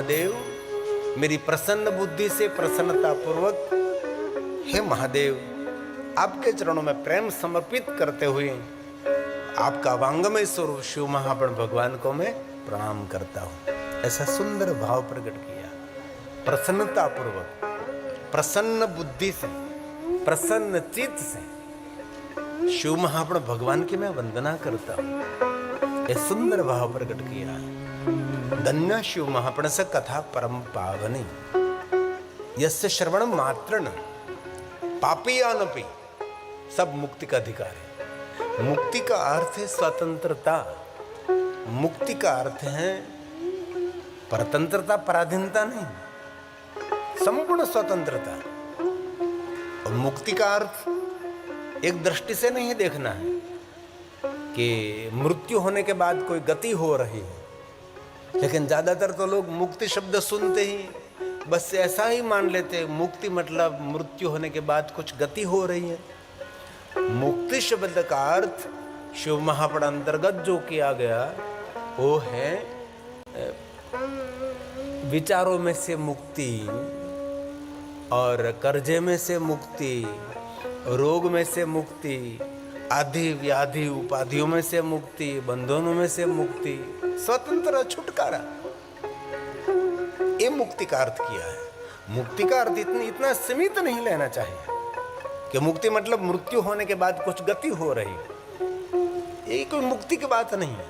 महादेव, मेरी प्रसन्न बुद्धि से प्रसन्नता पूर्वक हे महादेव आपके चरणों में प्रेम समर्पित करते हुए आपका वांगमय स्वरूप शिव महाप्रण भगवान को मैं प्रणाम करता हूं। ऐसा सुंदर भाव प्रकट किया। प्रसन्नता पूर्वक, प्रसन्न बुद्धि से, प्रसन्न चित्त से शिव महाप्रण भगवान की मैं वंदना करता हूं। यह सुंदर भाव प्रकट किया। धन्य शिव महाप्रण से कथा परम पावनी, यस्य श्रवण मात्रण पापीयानपि सब मुक्ति का अधिकार है। मुक्ति का अर्थ है स्वतंत्रता। मुक्ति का अर्थ है परतंत्रता, पराधीनता नहीं, संपूर्ण स्वतंत्रता। और मुक्ति का अर्थ एक दृष्टि से नहीं देखना है कि मृत्यु होने के बाद कोई गति हो रही है। लेकिन ज्यादातर तो लोग मुक्ति शब्द सुनते ही बस ऐसा ही मान लेते, मुक्ति मतलब मृत्यु होने के बाद कुछ गति हो रही है। मुक्ति शब्द का अर्थ शिव महाप्रण अंतर्गत जो किया गया वो है विचारों में से मुक्ति, और कर्जे में से मुक्ति, रोग में से मुक्ति, आदि व्याधि उपाधियों में से मुक्ति, बंधनों में से मुक्ति, स्वतंत्र छुटकारा। ये मुक्ति का अर्थ किया है। मुक्ति का अर्थ इतना सीमित नहीं लेना चाहिए कि मुक्ति मतलब मृत्यु होने के बाद कुछ गति हो रही। ये कोई मुक्ति की बात नहीं है।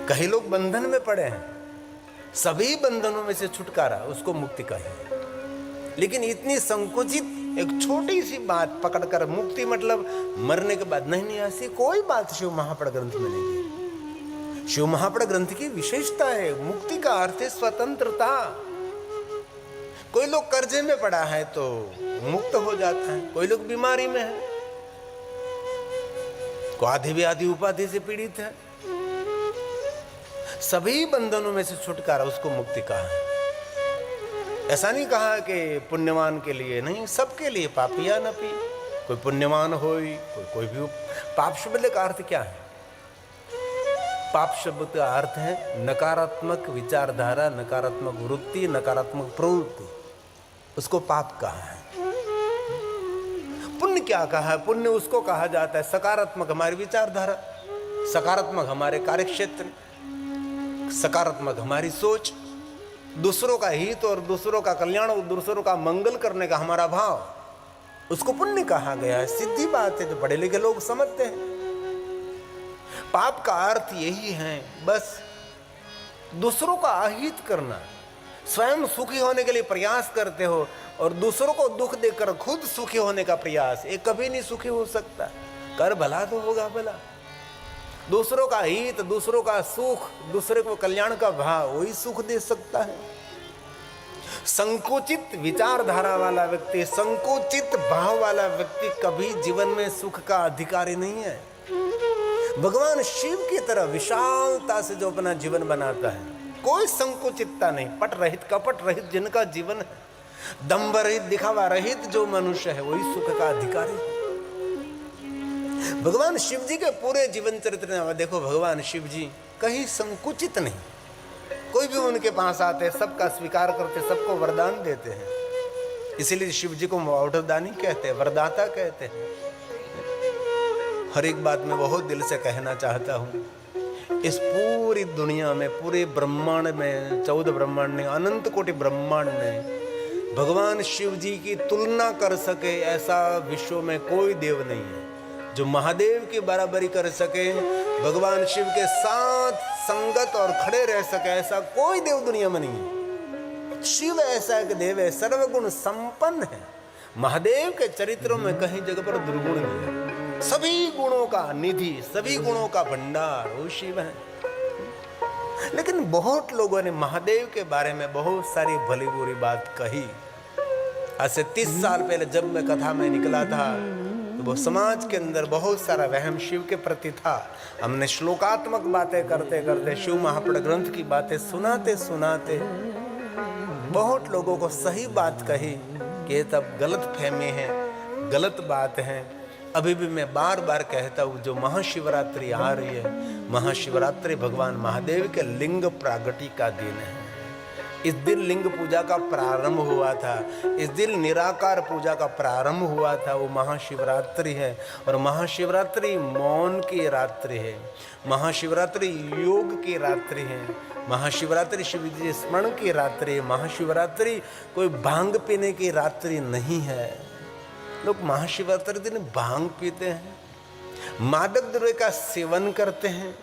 कई लोग बंधन में पड़े हैं, सभी बंधनों में से छुटकारा उसको मुक्ति कहे। लेकिन इतनी संकुचित एक छोटी सी बात पकड़कर मुक्ति मतलब मरने के बाद, नहीं, ऐसी कोई बात शिव महाप्रण ग्रंथ में नहीं है। शिव महाप्रण ग्रंथ की विशेषता है, मुक्ति का अर्थ है स्वतंत्रता। कोई लोग कर्जे में पड़ा है तो मुक्त हो जाता है, कोई लोग बीमारी में है, कोई आदि व्याधि उपाधि से पीड़ित है, सभी बंधनों में से छुटकारा उसको मुक्ति कहा है। ऐसा नहीं कहा कि पुण्यवान के लिए, नहीं, सबके लिए। पापियानपि, कोई पुण्यवान हो, कोई भी। पाप शब्द का अर्थ क्या है? पाप शब्द का अर्थ है नकारात्मक विचारधारा, नकारात्मक वृत्ति, नकारात्मक प्रवृत्ति, उसको पाप कहा है। पुण्य क्या कहा है? पुण्य उसको कहा जाता है सकारात्मक हमारी विचारधारा, सकारात्मक हमारे कार्यक्षेत्र, सकारात्मक हमारी सोच, दूसरों का हित और दूसरों का कल्याण और दूसरों का मंगल करने का हमारा भाव, उसको पुण्य कहा गया है। सीधी बात है, जो पढ़े लिखे लोग समझते हैं। पाप का अर्थ यही है, बस दूसरों का अहित करना। स्वयं सुखी होने के लिए प्रयास करते हो और दूसरों को दुख देकर खुद सुखी होने का प्रयास, ये कभी नहीं सुखी हो सकता। कर भला तो होगा भला। दूसरों का हित, दूसरों का सुख, दूसरे को कल्याण का भाव, वही सुख दे सकता है। संकुचित विचारधारा वाला व्यक्ति, संकुचित भाव वाला व्यक्ति कभी जीवन में सुख का अधिकारी नहीं है। भगवान शिव की तरह विशालता से जो अपना जीवन बनाता है, कोई संकुचितता नहीं, पट रहित, कपट रहित जिनका जीवन है, दंभ रहित, दिखावा रहित जो मनुष्य है, वही सुख का अधिकारी है। भगवान शिव जी के पूरे जीवन चरित्र में देखो, भगवान शिव जी कहीं संकुचित नहीं। कोई भी उनके पास आते, सबका स्वीकार करते, सबको वरदान देते हैं। इसीलिए शिव जी को औषधदानी कहते हैं, वरदाता कहते हैं। हर एक बात मैं बहुत दिल से कहना चाहता हूँ। इस पूरी दुनिया में, पूरे ब्रह्मांड में, 14 ब्रह्मांड में, अनंत कोटि ब्रह्मांड में भगवान शिव जी की तुलना कर सके ऐसा विश्व में कोई देव नहीं है जो महादेव की बराबरी कर सके, भगवान शिव के साथ संगत और खड़े रह सके, ऐसा कोई देव दुनिया में नहीं है। शिव ऐसा एक देव है, सर्वगुण संपन्न है। महादेव के चरित्रों में कहीं जगह पर दुर्गुण नहीं है। सभी गुणों का निधि, सभी गुणों का भंडार वो शिव है। लेकिन बहुत लोगों ने महादेव के बारे में बहुत सारी भली बुरी बात कही। आज से 30 साल पहले जब मैं कथा में निकला था तो वो समाज के अंदर बहुत सारा वहम शिव के प्रति था। हमने श्लोकात्मक बातें करते करते, शिव महाप्रण ग्रंथ की बातें सुनाते सुनाते बहुत लोगों को सही बात कही कि तब गलत फहमी है, गलत बात है। अभी भी मैं बार बार कहता हूँ, जो महाशिवरात्रि आ रही है, महाशिवरात्रि भगवान महादेव के लिंग प्रागटी का दिन है। इस दिन लिंग पूजा का प्रारंभ हुआ था, इस दिन निराकार पूजा का प्रारंभ हुआ था, वो महाशिवरात्रि है। और महाशिवरात्रि मौन की रात्रि है, महाशिवरात्रि योग की रात्रि है, महाशिवरात्रि शिव जी स्मरण की रात्रि है। महाशिवरात्रि कोई भांग पीने की रात्रि नहीं है। लोग महाशिवरात्रि दिन भांग पीते हैं, मादक द्रव्य का सेवन करते हैं।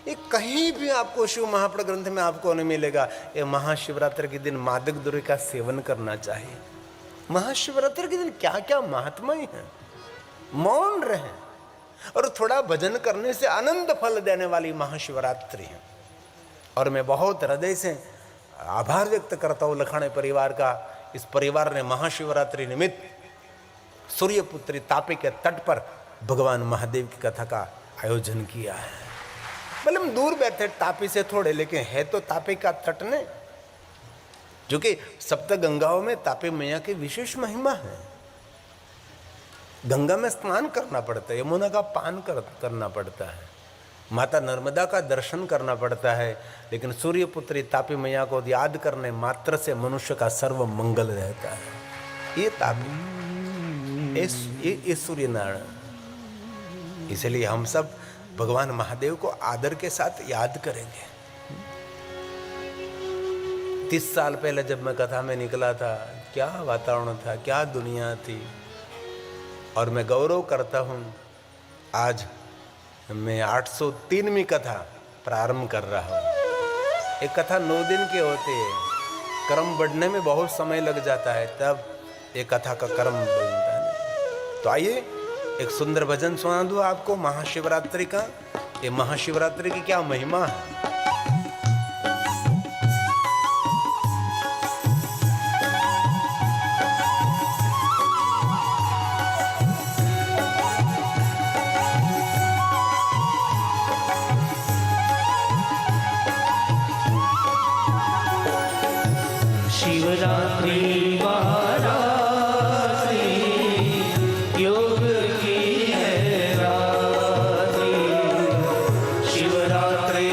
ये कहीं भी आपको शिव महापुराण ग्रंथ में आपको नहीं मिलेगा ये महाशिवरात्रि के दिन मादक द्रव्य का सेवन करना चाहिए। महाशिवरात्रि के दिन क्या क्या महात्मा है। मौन रहे और थोड़ा भजन करने से आनंद फल देने वाली महाशिवरात्रि है। और मैं बहुत हृदय से आभार व्यक्त करता हूँ लखानी परिवार का। इस परिवार ने महाशिवरात्रि निमित्त सूर्यपुत्री तापी के तट पर भगवान महादेव की कथा का आयोजन किया है। भले हम दूर बैठे तापी से थोड़े, लेकिन है तो तापी का तट ने, जो कि सप्त गंगाओं में तापी मैया की विशेष महिमा है। गंगा में स्नान करना पड़ता है, यमुना का पान करना पड़ता है, माता नर्मदा का दर्शन करना पड़ता है, लेकिन सूर्यपुत्री तापी मैया को याद करने मात्र से मनुष्य का सर्व मंगल रहता है। ये तापी, ये सूर्य नारायण। इसलिए हम सब भगवान महादेव को आदर के साथ याद करेंगे। 30 साल पहले जब मैं कथा में निकला था, क्या वातावरण था, क्या दुनिया थी। और मैं गौरव करता हूँ, आज मैं 803वीं कथा प्रारंभ कर रहा हूँ। एक कथा 9 दिन की होती है, कर्म बढ़ने में बहुत समय लग जाता है, तब एक कथा का कर्म बनता है। तो आइए एक सुंदर भजन सुना दूँ आपको महाशिवरात्रि का। ये महाशिवरात्रि की क्या महिमा है। शिवरात्रि शिवरात्रि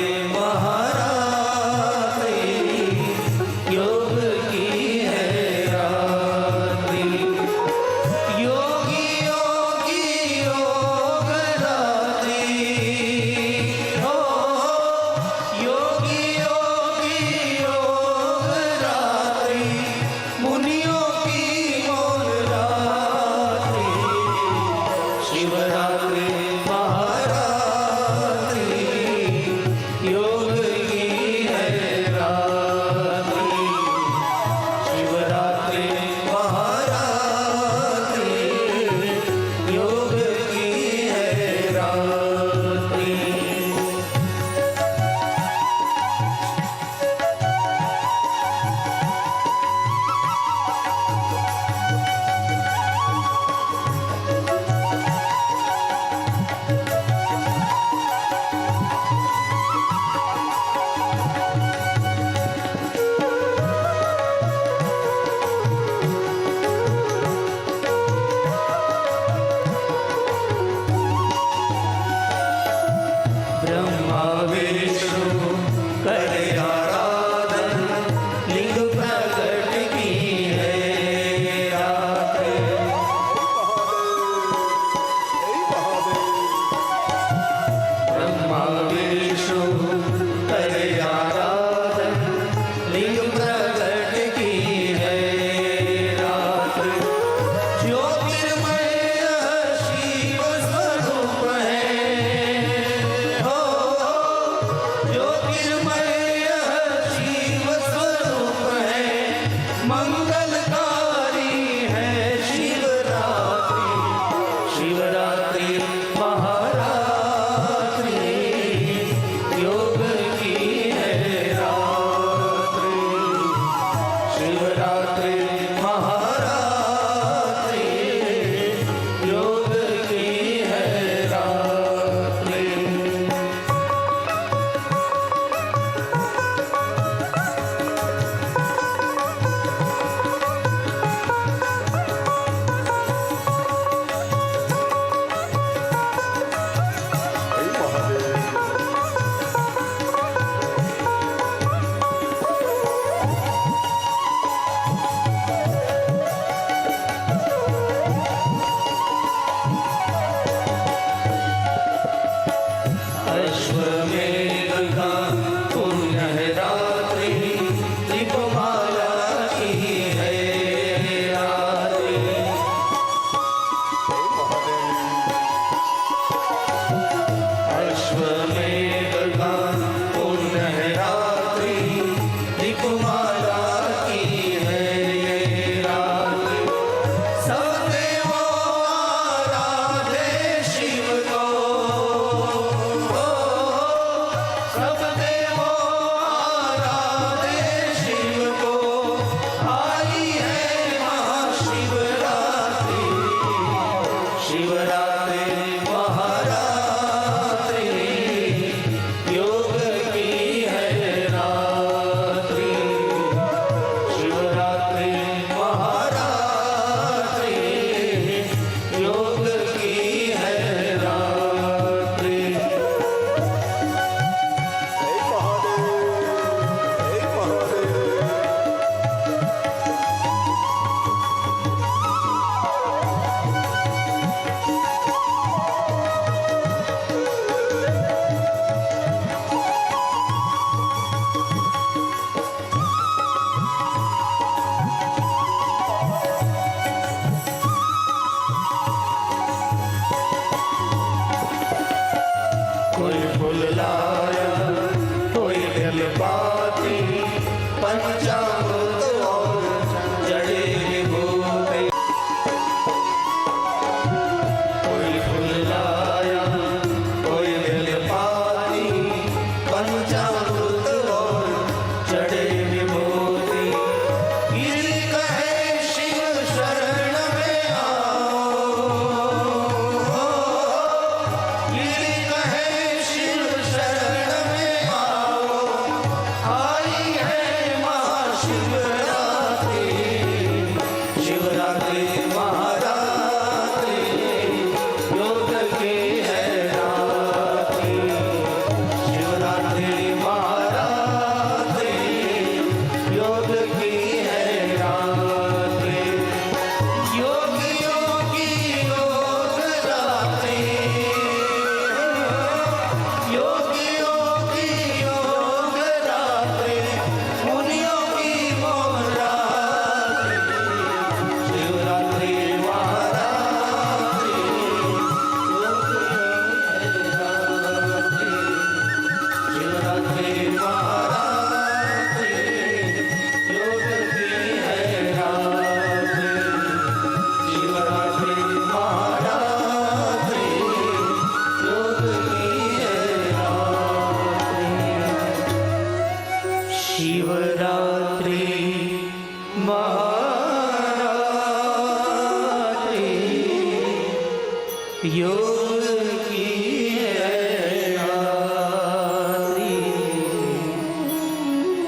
योग की है रात्रि,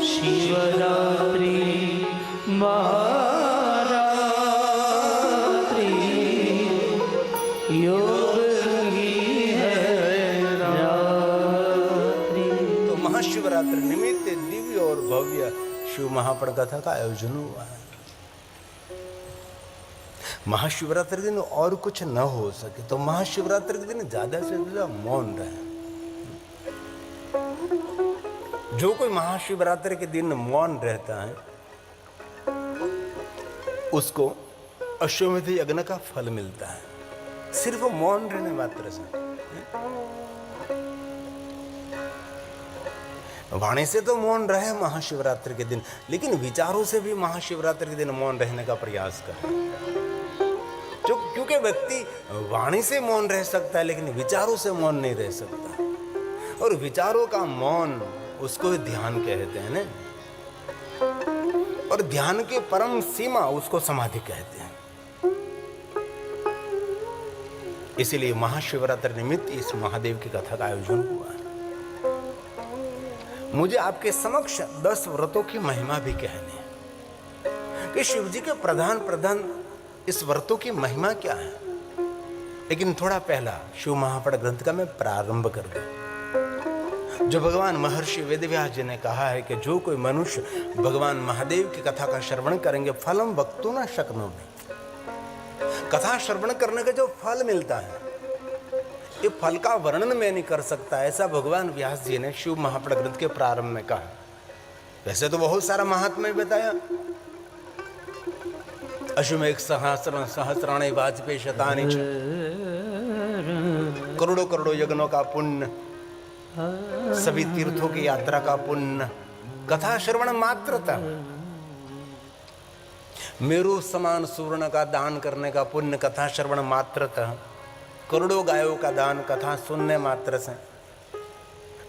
शिवरात्रि महारात्रि, योग की है रात्रि। तो महाशिवरात्रि निमित्त दिव्य और भव्य शिव महापड़ कथा का आयोजन हुआ है। महाशिवरात्रि के दिन और कुछ न हो सके तो महाशिवरात्रि के दिन ज्यादा से ज्यादा मौन रहे। जो कोई महाशिवरात्रि के दिन मौन रहता है उसको अश्वमेध यज्ञ का फल मिलता है, सिर्फ मौन रहने मात्र से। वाणी से तो मौन रहे महाशिवरात्रि के दिन, लेकिन विचारों से भी महाशिवरात्रि के दिन मौन रहने का प्रयास करें। क्योंकि व्यक्ति वाणी से मौन रह सकता है लेकिन विचारों से मौन नहीं रह सकता, और विचारों का मौन उसको ध्यान कहते हैं ना, और ध्यान की परम सीमा उसको समाधि कहते हैं। इसीलिए महाशिवरात्रि निमित्त इस महादेव की कथा का आयोजन हुआ है। मुझे आपके समक्ष 10 व्रतों की महिमा भी कहनी है कि शिव जी के प्रधान इस व्रतों की महिमा क्या है। लेकिन थोड़ा पहला शिव महापड़ ग्रंथ का मैं प्रारंभ कर दूं। जो भगवान महर्षि वेदव्यास जी ने कहा है कि जो कोई मनुष्य भगवान महादेव की कथा का श्रवण करेंगे, फलम वक्तुं न शक्नोमि, कथा श्रवण करने का जो फल मिलता है ये फल का वर्णन मैं नहीं कर सकता, ऐसा भगवान व्यास जी ने शिव महापड़ ग्रंथ के प्रारंभ में कहा। वैसे तो बहुत सारा महात्म्य बताया, अश्वमेध सहस्राणि वाजपेयी शतानि, करोड़ों यज्ञों का पुण्य, सभी तीर्थों की यात्रा का पुण्य, कथा श्रवण मात्रता, मेरु समान सुवर्ण का दान करने का पुण्य कथा श्रवण मात्रता, करोड़ों गायों का दान कथा सुनने मात्र से,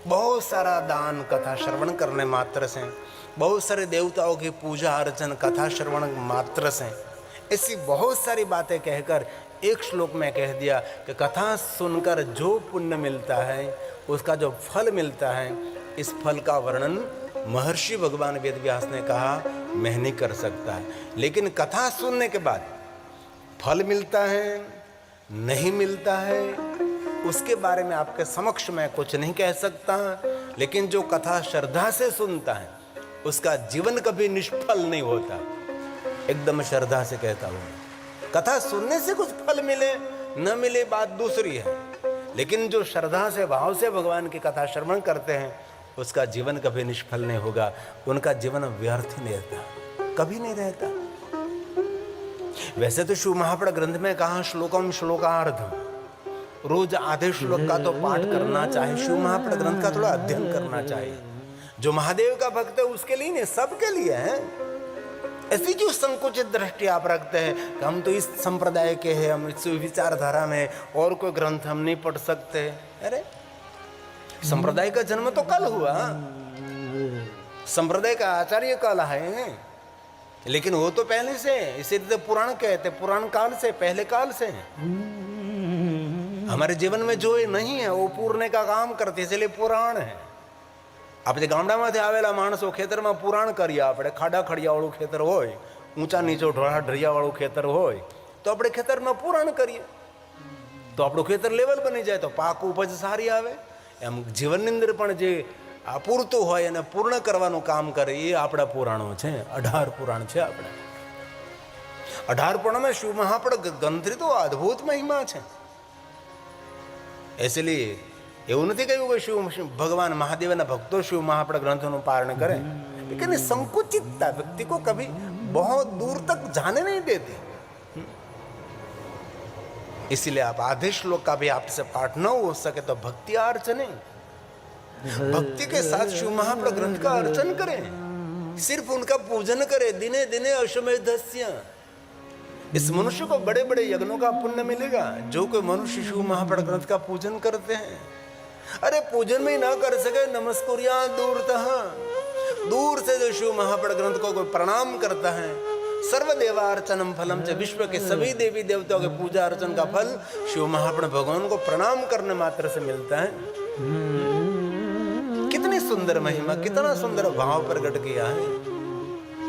बहुत सारा दान कथा श्रवण करने मात्र से, बहुत सारे देवताओं की पूजा अर्चन कथा श्रवण मात्र से, ऐसी बहुत सारी बातें कहकर एक श्लोक में कह दिया कि कथा सुनकर जो पुण्य मिलता है, उसका जो फल मिलता है, इस फल का वर्णन महर्षि भगवान वेदव्यास ने कहा मैं नहीं कर सकता है। लेकिन कथा सुनने के बाद फल मिलता है नहीं मिलता है उसके बारे में आपके समक्ष मैं कुछ नहीं कह सकता, लेकिन जो कथा श्रद्धा से सुनता है उसका जीवन कभी निष्फल नहीं होता। एकदम श्रद्धा से कहता हूँ, कथा सुनने से कुछ फल मिले न मिले बात दूसरी है, लेकिन जो श्रद्धा से भाव से भगवान की कथा श्रवण करते हैं उसका जीवन कभी निष्फल नहीं होगा, उनका जीवन व्यर्थ ही नहीं रहता, कभी नहीं रहता। वैसे तो शिव महापड़ ग्रंथ में कहा श्लोकम श्लोकार्ध, रोज आधे श्लोक का तो पाठ करना चाहिए, शिव महापड़ ग्रंथ का थोड़ा अध्ययन करना चाहिए। जो महादेव का भक्त है उसके लिए नहीं, सबके लिए है। ऐसी जो संकुचित दृष्टि आप रखते हैं कि हम तो इस संप्रदाय के हैं, हम इस विचारधारा में और कोई ग्रंथ हम नहीं पढ़ सकते। अरे संप्रदाय का जन्म तो कल हुआ, संप्रदाय का आचार्य कल है, लेकिन वो तो पहले से, इसीलिए तो पुराण कहते, पुराण काल से, पहले काल से। हमारे जीवन में जो नहीं है वो पूरने का काम करते, इसलिए पुराण है। આપણે ગામડામાંથી આવેલા માણસો ખેતરમાં પુરાણ કરીએ, આપણે ખાડા ખડિયાવાળું ખેતર હોય, ઊંચા નીચો ઢોળા ઢળિયાવાળું ખેતર હોય તો આપણે ખેતરમાં પુરાણ કરીએ તો આપણું ખેતર લેવલ બની જાય, તો પાક ઉપજ સારી આવે। એમ જીવનની અંદર પણ જે અપૂરતું હોય એને પૂર્ણ કરવાનું કામ કરે એ આપણા પુરાણો છે। 18 પુરાણ છે આપણે। 18 પુરાણમાં શિવ મહાપડ ગ્રંથની તો અદ્ભુત મહિમા છે। इसलिए એવું નથી કહ્યું કે शिव भगवान महादेवના ભક્તો शिव महापड़ ग्रंथों पारण करें, लेकिन संकुचितता व्यक्ति को कभी बहुत दूर तक जाने नहीं देती। इसलिए आप आधे श्लोक का भी आपसे पाठ न हो सके तो भक्ति अर्चन, भक्ति के साथ शिव महापड़ ग्रंथ का अर्चन करें, सिर्फ उनका पूजन करें। दिने दिने अश्वमेधस्य, इस मनुष्य को बड़े बड़े यज्ञों का पुण्य मिलेगा जो कोई मनुष्य शिव महापड़ ग्रंथ का पूजन करते हैं। अरे पूजन में ना कर सके नमस्कुर्या दूरतः, दूर से जो शिव महापड़ ग्रंथ को कोई प्रणाम करता है, सर्वदेवार्चनम फलम च, विश्व के सभी देवी देवताओं के पूजा अर्चन का फल शिव महापुरुष भगवान को प्रणाम करने मात्र से मिलता है। कितनी सुंदर महिमा, कितना सुंदर भाव प्रकट किया है।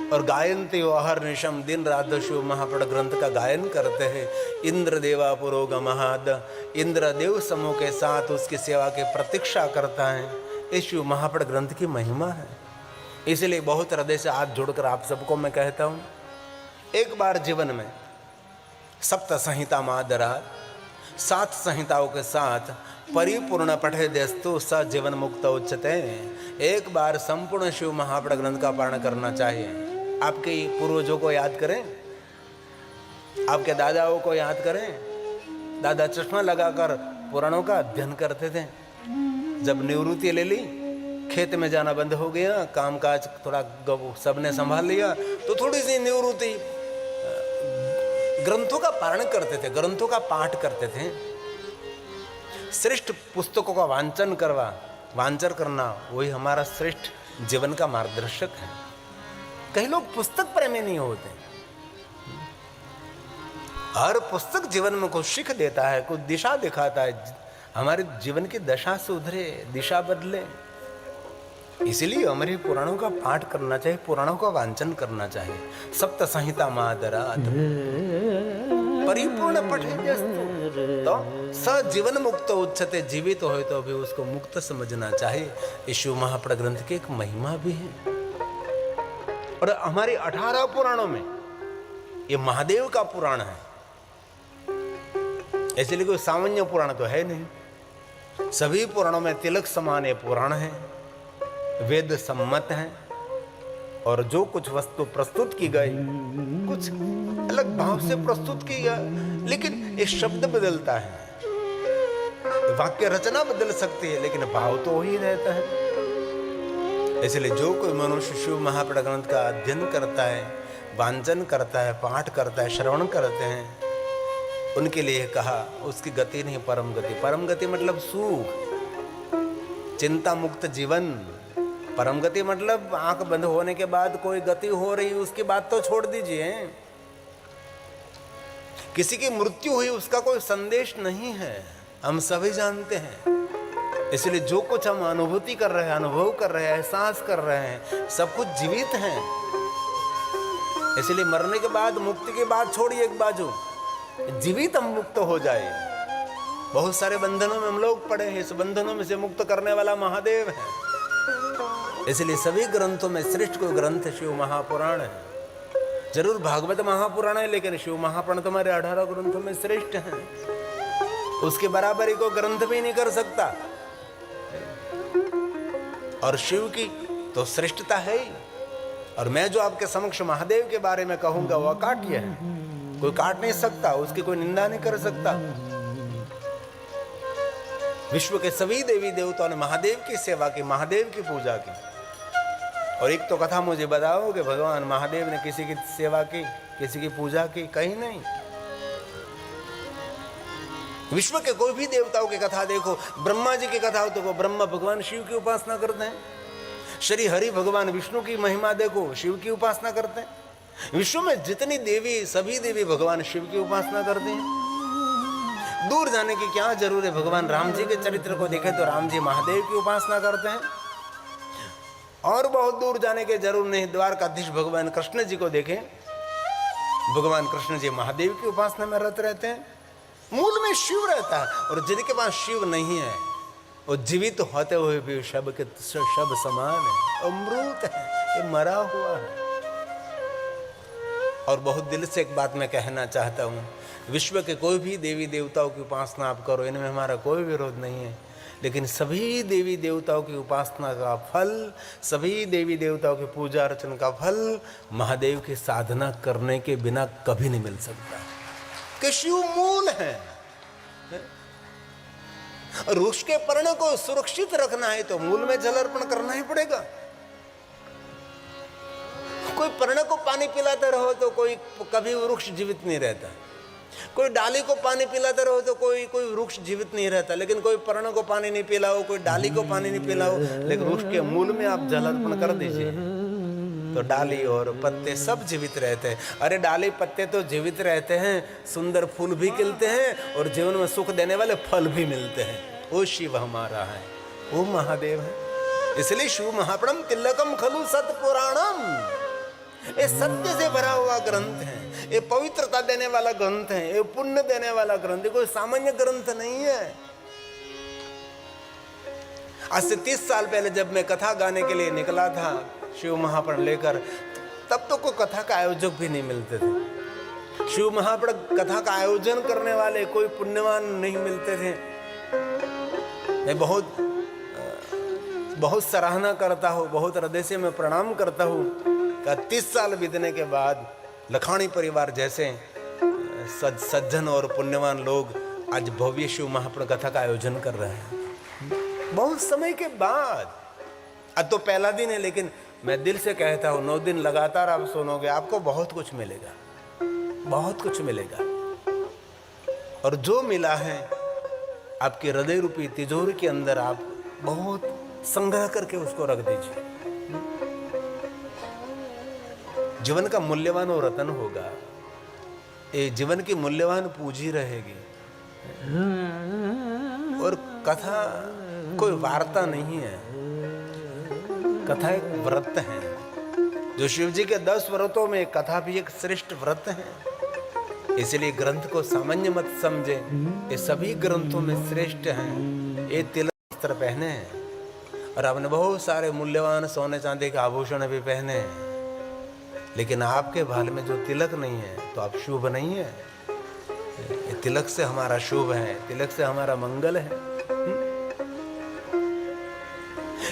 और गायन्ति अहर्निशम, दिन रात शिव महापुरुष ग्रंथ का गायन करते हैं। इंद्र देवा पुरोगमहाद, इंद्र देव समूह के साथ उसकी सेवा की प्रतीक्षा करता है। ये शिव महापुरुष ग्रंथ की महिमा है। इसलिए बहुत हृदय से हाथ जोड़कर आप सबको मैं कहता हूँ, एक बार जीवन में सप्त संहिता मादरा, 7 संहिताओं के साथ परिपूर्ण पठे देस्तु स जीवन मुक्त उच्चते। एक बार संपूर्ण शिव महापुरुष ग्रंथ का पारण करना चाहिए। आपके पूर्वजों को याद करें, आपके दादाओं को याद करें। दादा चश्मा लगाकर पुराणों का अध्ययन करते थे। जब निवृत्ति ले ली, खेत में जाना बंद हो गया, कामकाज थोड़ा सबने संभाल लिया, तो थोड़ी सी निवृत्ति ग्रंथों का पारण करते थे, ग्रंथों का पाठ करते थे। श्रेष्ठ पुस्तकों का वांचन करना वही हमारा श्रेष्ठ जीवन का मार्गदर्शक है। कई लोग पुस्तक प्रेमी नहीं होते। हर पुस्तक जीवन में कुछ सीख देता है, कुछ दिशा दिखाता है, हमारे जीवन की दशा सुधरे, दिशा बदले। इसलिए हमारे पुराणों का पाठ करना चाहिए, पुराणों का वांचन करना चाहिए। सप्त संहिता मादरात परिपूर्ण पठे तो स जीवन मुक्त उच्चते, जीवित हो तो भी उसको मुक्त समझना चाहिए। ये शिव महापुरुष ग्रंथ की एक महिमा भी है। और हमारे 18 पुराणों में ये महादेव का पुराण है। इसलिए कोई सामान्य पुराण तो है नहीं। सभी पुराणों में तिलक समान ये पुराण है, वेद सम्मत है। और जो कुछ वस्तु प्रस्तुत की गई कुछ अलग भाव से प्रस्तुत की गई, लेकिन ये शब्द बदलता है, वाक्य रचना बदल सकती है, लेकिन भाव तो वही रहता है। इसलिए जो कोई मनुष्य शिव महापुरुष ग्रंथ का अध्ययन करता है, वांचन करता है, पाठ करता है, श्रवण करते हैं, उनके लिए कहा उसकी गति नहीं परम गति। परम गति मतलब सुख, चिंता मुक्त जीवन। परम गति मतलब आंख बंद होने के बाद कोई गति हो रही, उसकी बात तो छोड़ दीजिए। किसी की मृत्यु हुई, उसका कोई संदेश नहीं है, हम सभी जानते हैं। इसलिए जो कुछ हम अनुभूति कर रहे हैं, अनुभव कर रहे हैं, एहसास कर रहे हैं, सब कुछ जीवित है। इसलिए मरने के बाद मुक्ति की बात छोड़िए एक बाजू, जीवित हम मुक्त हो जाए। बहुत सारे बंधनों में हम लोग पड़े हैं, इस बंधनों में से मुक्त करने वाला महादेव है। इसलिए सभी ग्रंथों में श्रेष्ठ कोई ग्रंथ शिव महापुराण है। जरूर भागवत महापुराण है, लेकिन शिव महापुराण तुम्हारे 18 ग्रंथों में श्रेष्ठ है। उसके बराबरी को ग्रंथ भी नहीं कर सकता। और शिव की तो श्रेष्ठता है ही। और मैं जो आपके समक्ष महादेव के बारे में कहूंगा वह अकाट्य है, कोई काट नहीं सकता, उसकी कोई निंदा नहीं कर सकता। विश्व के सभी देवी देवताओं ने महादेव की सेवा की, महादेव की पूजा की। और एक तो कथा मुझे बताओ कि भगवान महादेव ने किसी की सेवा की, किसी की पूजा की? कहीं नहीं। विश्व के कोई भी देवताओं की कथा देखो, ब्रह्मा जी की कथा हो तो ब्रह्मा भगवान शिव की उपासना करते हैं। श्री हरि भगवान विष्णु की महिमा देखो, शिव की उपासना करते हैं। विश्व में जितनी देवी, सभी देवी भगवान शिव की उपासना करते हैं। दूर जाने की क्या जरूरत है? भगवान राम जी के चरित्र को देखें तो राम जी महादेव की उपासना करते हैं। और बहुत दूर जाने की जरूर नहीं, द्वारकाधीश भगवान कृष्ण जी को देखें, भगवान कृष्ण जी महादेव की उपासना में रत रहते हैं। मूल में शिव रहता है। और जिनके पास शिव नहीं है वो जीवित होते हुए भी शब के शब समान है, अमृत है, ये मरा हुआ है। और बहुत दिल से एक बात मैं कहना चाहता हूँ, विश्व के कोई भी देवी देवताओं की उपासना आप करो, इनमें हमारा कोई विरोध नहीं है। लेकिन सभी देवी देवताओं की उपासना का फल, सभी देवी देवताओं की पूजा अर्चना का फल महादेव की साधना करने के बिना कभी नहीं मिल सकता। कि शिव मूल है। वृक्ष के पर्ण को सुरक्षित रखना है तो मूल में जल अर्पण करना ही पड़ेगा। कोई पर्ण को पानी पिलाते रहो तो कोई कभी वृक्ष जीवित नहीं रहता। कोई डाली को पानी पिलाते रहो तो कोई वृक्ष जीवित नहीं रहता। लेकिन कोई पर्ण को पानी नहीं पिलाओ, कोई डाली को पानी नहीं पिलाओ, लेकिन वृक्ष के मूल में आप जल अर्पण कर दीजिए, तो डाली और पत्ते सब जीवित रहते हैं। अरे डाली पत्ते तो जीवित रहते हैं, सुंदर फूल भी खिलते हैं और जीवन में सुख देने वाले फल भी मिलते हैं। वो शिव हमारा है, वो महादेव है। इसलिए शिव महाप्रणम तिलकम खलु सत पुराणम, ये सत्य से भरा हुआ ग्रंथ है, ये पवित्रता देने वाला ग्रंथ है, ये पुण्य देने वाला ग्रंथ है, कोई सामान्य ग्रंथ नहीं है। आज से 30 साल पहले जब मैं कथा गाने के लिए निकला था शिव महाप्रण लेकर, तब तो कोई कथा का आयोजक भी नहीं मिलते थे। शिव महाप्रण कथा का आयोजन करने वाले कोई पुण्यवान नहीं मिलते थे। मैं बहुत सराहना करता हूँ, बहुत हृदय से मैं प्रणाम करता हूँ कि 30 साल बीतने के बाद लखानी परिवार जैसे सज्जन और पुण्यवान लोग आज भव्य शिव महाप्रण कथा का आयोजन कर रहे हैं। बहुत समय के बाद, आज तो पहला दिन है, लेकिन मैं दिल से कहता हूँ 9 दिन लगातार आप सुनोगे, आपको बहुत कुछ मिलेगा, बहुत कुछ मिलेगा। और जो मिला है आपके हृदय रूपी तिजोरी के अंदर आप बहुत संग्रह करके उसको रख दीजिए। जीवन का मूल्यवान और रतन होगा, ये जीवन की मूल्यवान पूंजी रहेगी। और कथा कोई वार्ता नहीं है, कथा एक व्रत है। जो शिव जी के 10 व्रतों में कथा भी एक श्रेष्ठ व्रत है। इसलिए ग्रंथ को सामान्य मत समझे, ये सभी ग्रंथों में श्रेष्ठ हैं। ये तिलक वस्त्र पहने हैं और आपने बहुत सारे मूल्यवान सोने चांदी के आभूषण भी पहने हैं, लेकिन आपके भाल में जो तिलक नहीं है तो आप शुभ नहीं है। ये तिलक से हमारा शुभ है, तिलक से हमारा मंगल है।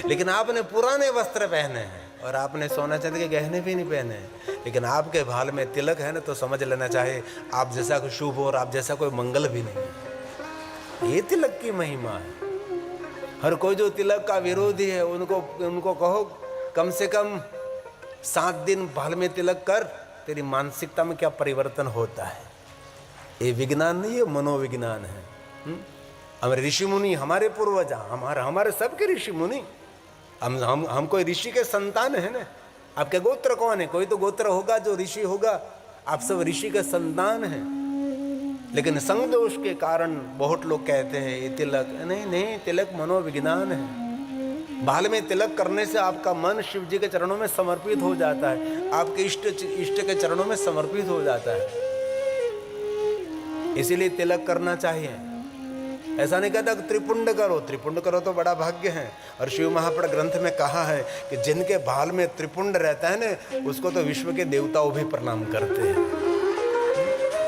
लेकिन आपने पुराने वस्त्र पहने हैं और आपने सोना चांदी के गहने भी नहीं पहने हैं, लेकिन आपके भाल में तिलक है ना, तो समझ लेना चाहिए आप जैसा कोई शुभ और आप जैसा कोई मंगल भी नहीं है। ये तिलक की महिमा है। हर कोई जो तिलक का विरोधी है उनको कहो कम से कम 7 दिन भाल में तिलक कर, तेरी मानसिकता में क्या परिवर्तन होता है। ये विज्ञान नहीं है, मनोविज्ञान है। हमारे ऋषि मुनि, हमारे पूर्वज, हमारे सबके ऋषि मुनि, हम कोई ऋषि के संतान है ना। आपके गोत्र कौन है? कोई तो गोत्र होगा जो ऋषि होगा, आप सब ऋषि के संतान हैं। लेकिन संग दोष के कारण बहुत लोग कहते हैं ये तिलक नहीं, तिलक मनोविज्ञान है। भाल में तिलक करने से आपका मन शिव जी के चरणों में समर्पित हो जाता है, आपके इष्ट के चरणों में समर्पित हो जाता है। इसीलिए तिलक करना चाहिए। ऐसा नहीं कहता त्रिपुंड करो तो बड़ा भाग्य है। और शिव महाप्रण ग्रंथ में कहा है कि जिनके भाल में त्रिपुंड रहता है ना, उसको तो विश्व के देवताओं भी प्रणाम करते हैं।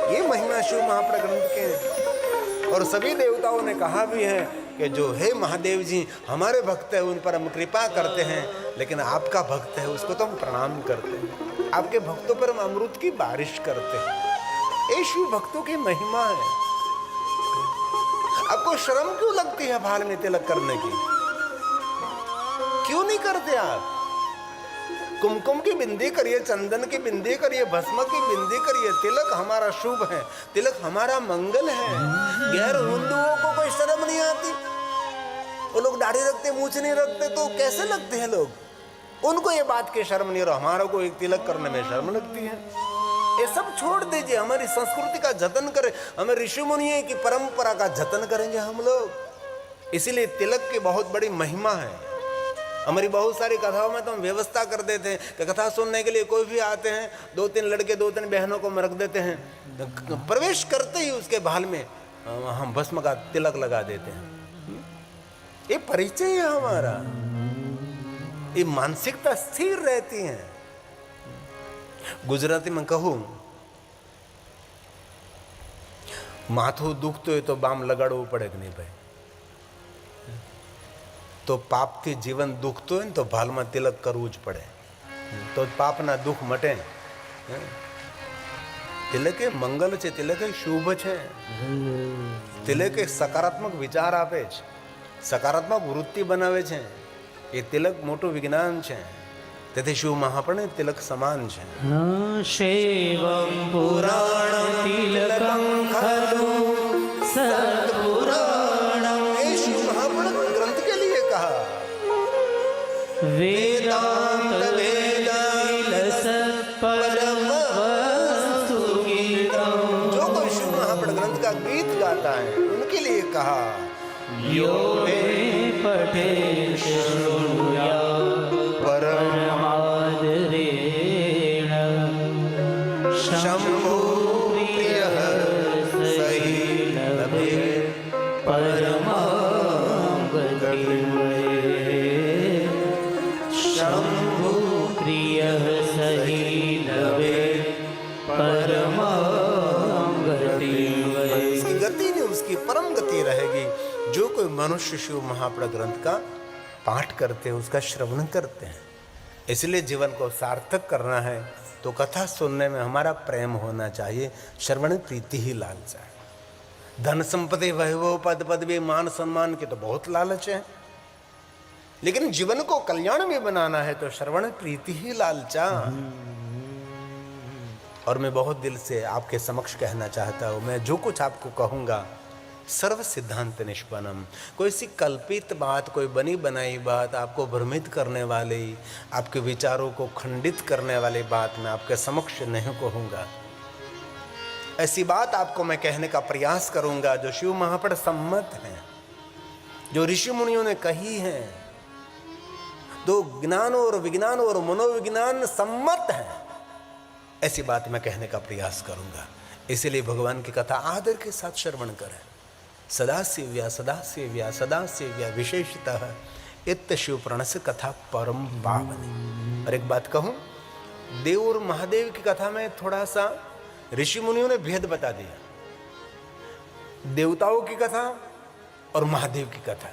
ये महिमा शिव महाप्रण ग्रंथ के। और सभी देवताओं ने कहा भी है कि जो हे महादेव जी हमारे भक्त है उन पर हम कृपा करते हैं, लेकिन आपका भक्त है उसको तो हम प्रणाम करते हैं। आपके भक्तों पर हम अमृत की बारिश करते हैं। ये शिव भक्तों की महिमा है। आपको शर्म क्यों लगती है भाल में तिलक करने की? क्यों नहीं करते आप? कुमकुम की बिंदी करिए, चंदन की बिंदी करिए, भस्म की बिंदी करिए। तिलक हमारा शुभ है, तिलक हमारा मंगल है। गैर हिंदुओं को कोई शर्म नहीं आती। वो लोग दाढ़ी रखते, मूछ नहीं रखते, तो कैसे लगते हैं लोग? उनको ये बात की शर्म नहीं, और हमारा को एक तिलक करने में शर्म लगती है। ये सब छोड़ दीजिए, हमारी संस्कृति का जतन करें। हमें ऋषि मुनि की परंपरा का जतन करेंगे हम लोग। इसीलिए तिलक की बहुत बड़ी महिमा है। हमारी बहुत सारी कथाओं में तो हम व्यवस्था कर देते हैं कि कथा सुनने के लिए कोई भी आते हैं, 2-3 लड़के 2-3 बहनों को रख देते हैं। प्रवेश करते ही उसके भाल में हम भस्म का तिलक लगा देते हैं। ये परिचय है हमारा। ये मानसिकता स्थिर रहती है। गुजराती में कहूं, माथुं दुखતું હોય તો બામ લગાડવું પડે કે નહીં ભાઈ? તો પાપથી જીવન દુખતું હોય ને તો ભાલમાં તિલક કરવું જ પડે, તો પાપના દુઃખ મટે। તિલક એ મંગલ છે, તિલક એ શુભ છે, તિલક એ સકારાત્મક વિચાર આપે છે, સકારાત્મક વૃત્તિ બનાવે છે। એ તિલક મોટું વિજ્ઞાન છે। તેથી શિવ મહાપ્રણ તિલક સમાન છે। શૈવમ પુરાણ તિલકં ખલુ સત્પુરાણમ। ये शिव महाप्रण ग्रंथ के लिए कहा। वेदांत वेद उनका गीत गाता है, उनके लिए कहा यो मे पठेत् शृणुयात् परमादरेण शम्भो प्रियः सहि लभेत् परमां गतिं शम्भो प्रियः सहि लभेत् परमां गतिं। उसकी गति नहीं, उसकी परम गति रहेगी। जो कोई मनुष्य शिव महापुराण ग्रंथ का पाठ करते हैं, उसका श्रवण करते हैं। इसलिए जीवन को सार्थक करना है तो कथा सुनने में हमारा प्रेम होना चाहिए, श्रवण प्रीति ही लालचा है। धन संपत्ति वैभव पद पदवी मान सम्मान के तो बहुत लालच है, लेकिन जीवन को कल्याण में बनाना है तो श्रवण प्रीति ही लालचा। और मैं बहुत दिल से आपके समक्ष कहना चाहता हूं, मैं जो कुछ आपको कहूंगा सर्व सिद्धांत निष्पन्नम, कोई सी कल्पित बात, कोई बनी बनाई बात, आपको भ्रमित करने वाली, आपके विचारों को खंडित करने वाली बात मैं आपके समक्ष नहीं कहूँगा। ऐसी बात आपको मैं कहने का प्रयास करूँगा जो शिव महापुराण सम्मत है, जो ऋषि मुनियों ने कही है, तो ज्ञान और विज्ञान और मनोविज्ञान सम्मत है। ऐसी बात मैं कहने का प्रयास करूँगा। इसलिए भगवान की कथा आदर के साथ श्रवण करें। सदा सेव्या सदा सेव्या सदा सेव्या विशेषतः इत शिव पुराण से कथा परम पावनी। और एक बात कहूं, देव और महादेव की कथा में थोड़ा सा ऋषि मुनियों ने भेद बता दिया। देवताओं की कथा और महादेव की कथा